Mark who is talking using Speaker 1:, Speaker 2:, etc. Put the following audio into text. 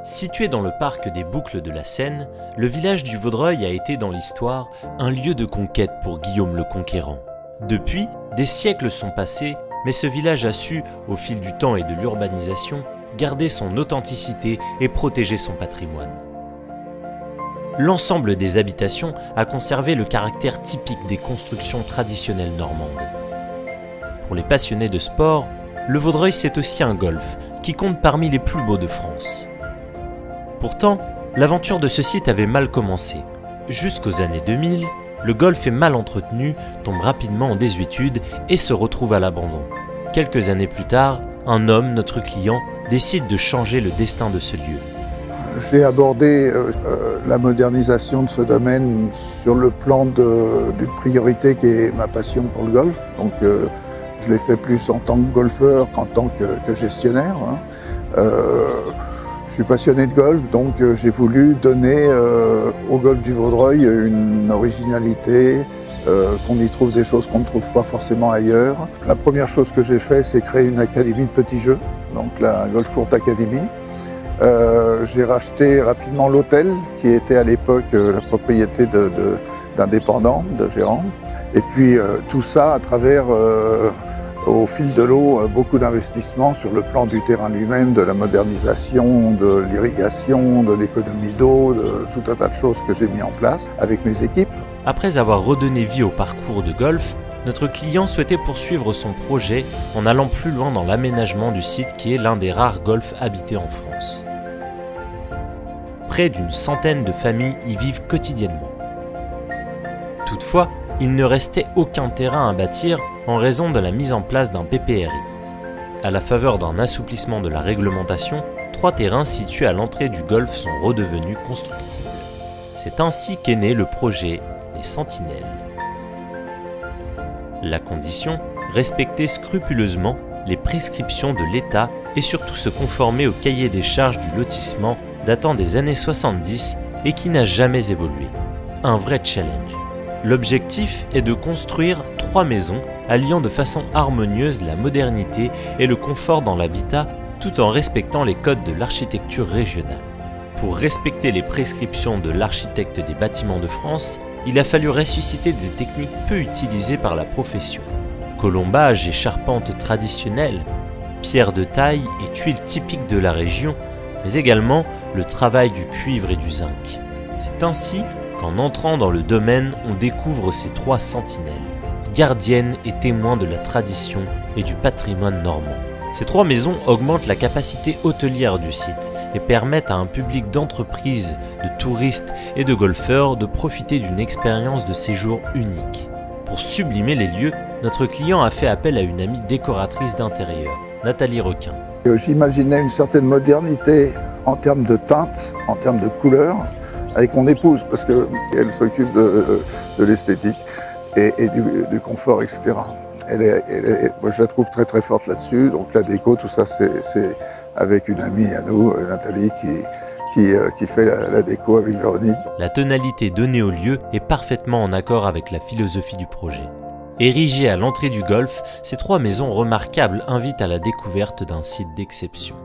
Speaker 1: Situé dans le parc des Boucles de la Seine, le village du Vaudreuil a été dans l'histoire un lieu de conquête pour Guillaume le Conquérant. Depuis, des siècles sont passés, mais ce village a su, au fil du temps et de l'urbanisation, garder son authenticité et protéger son patrimoine. L'ensemble des habitations a conservé le caractère typique des constructions traditionnelles normandes. Pour les passionnés de sport, le Vaudreuil c'est aussi un golf qui compte parmi les plus beaux de France. Pourtant, l'aventure de ce site avait mal commencé. Jusqu'aux années 2000, le golf est mal entretenu, tombe rapidement en désuétude et se retrouve à l'abandon. Quelques années plus tard, un homme, notre client, décide de changer le destin de ce lieu.
Speaker 2: J'ai abordé la modernisation de ce domaine sur le plan d'une priorité qui est ma passion pour le golf. Donc je l'ai fait plus en tant que golfeur qu'en tant que gestionnaire. Je suis passionné de golf, donc j'ai voulu donner au golf du Vaudreuil une originalité, qu'on y trouve des choses qu'on ne trouve pas forcément ailleurs. La première chose que j'ai fait, c'est créer une académie de petits jeux, donc la Golf Court Academy. J'ai racheté rapidement l'hôtel, qui était à l'époque la propriété d'indépendants, de gérants. Et puis tout ça à travers, au fil de l'eau, beaucoup d'investissements sur le plan du terrain lui-même, de la modernisation, de l'irrigation, de l'économie d'eau, de tout un tas de choses que j'ai mis en place avec mes équipes.
Speaker 1: Après avoir redonné vie au parcours de golf, notre client souhaitait poursuivre son projet en allant plus loin dans l'aménagement du site qui est l'un des rares golfs habités en France. Près d'une centaine de familles y vivent quotidiennement. Toutefois, il ne restait aucun terrain à bâtir en raison de la mise en place d'un PPRI. À la faveur d'un assouplissement de la réglementation, 3 terrains situés à l'entrée du golf sont redevenus constructibles. C'est ainsi qu'est né le projet Les Sentinelles. La condition, respecter scrupuleusement les prescriptions de l'État et surtout se conformer au cahier des charges du lotissement datant des années 70 et qui n'a jamais évolué. Un vrai challenge. L'objectif est de construire 3 maisons alliant de façon harmonieuse la modernité et le confort dans l'habitat tout en respectant les codes de l'architecture régionale. Pour respecter les prescriptions de l'architecte des bâtiments de France, il a fallu ressusciter des techniques peu utilisées par la profession. Colombage et charpente traditionnelles, pierres de taille et tuiles typiques de la région, mais également le travail du cuivre et du zinc. C'est ainsi qu'en entrant dans le domaine, on découvre ces 3 sentinelles, gardiennes et témoins de la tradition et du patrimoine normand. Ces 3 maisons augmentent la capacité hôtelière du site et permettent à un public d'entreprises, de touristes et de golfeurs de profiter d'une expérience de séjour unique. Pour sublimer les lieux, notre client a fait appel à une amie décoratrice d'intérieur, Nathalie Requin.
Speaker 2: J'imaginais une certaine modernité en termes de teintes, en termes de couleurs, avec mon épouse, parce qu'elle s'occupe de l'esthétique et du confort, etc. Moi, je la trouve très très forte là-dessus, donc la déco, tout ça, c'est avec une amie à nous, Nathalie, qui fait la déco avec Véronique.
Speaker 1: La tonalité donnée au lieu est parfaitement en accord avec la philosophie du projet. Érigées à l'entrée du golf, ces 3 maisons remarquables invitent à la découverte d'un site d'exception.